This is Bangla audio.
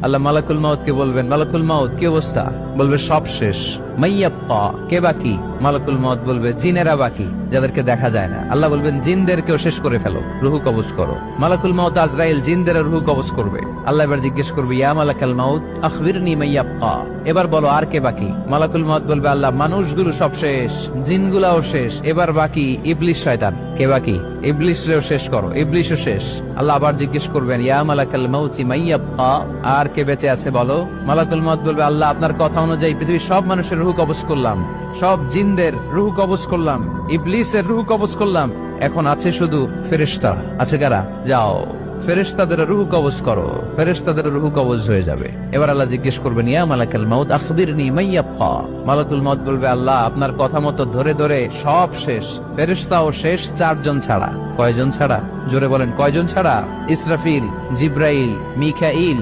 আল্লাহ মালাকুল মাউত কে বলবেন, মালাকুল মাউত কি অবস্থা? বলবে সব শেষ। মাইয়াপ্পা, কে বাকি? মালাকুল মাউত বলবে জিনেরা বাকি, যাদেরকে দেখা যায় না। আল্লাহ বলবেন জিনদেরকেও শেষ করে ফেলো, রুহু কবজ করো। মালাকুল মাউত আজরাইল জিনদের রুহু কবজ করবে। আল্লাহ এবার জিজ্ঞেস করবে, ইয়া মালাকাল মাউত আখবিরনি মাইয়াপ্পা, এবার বলো আর কে বাকি? মালাকুল মাউত বলবে, আল্লাহ মানুষগুলো সব শেষ, জিনগুলাও শেষ, এবার বাকি ইবলিস শয়তান। কে বাকি? ইবলিসরেও শেষ করো, ইবলিসও শেষ। আল্লাহ আবার জিজ্ঞেস করবেন, ইয়া মালাকাল মাউতি মাইয়াব্বা, আর কে বেঁচে আছে বলো? মালাকুল মাউত বলবে, আল্লাহ আপনার কথা অনুযায়ী পৃথিবীর সব মানুষের রূহ কবজ করলাম, সব জিনদের রূহ কবজ করলাম, ইবলিসের রূহ কবজ করলাম, এখন আছে শুধু ফেরেশতা। আছে কারা? যাও ফেরেশতাদের রূহ কবজ করো। ফেরেশতাদের রূহ কবজ হয়ে যাবে। এবার আল্লাহ জিজ্ঞেস করবেন, ইয়া মালাকাল মাউত আখবিরনি মাইয়াব্বা। মালাকুল মাউত বলবে, আল্লাহ আপনার কথা মতো ধরে ধরে সব শেষ, ফেরেশতাও শেষ, 4 জন ছাড়া। কয়জন ছাড়া? জোরে বলেন, কয়জন ছাড়া? ইসরাফিল, জিব্রাইল, মিকাইল,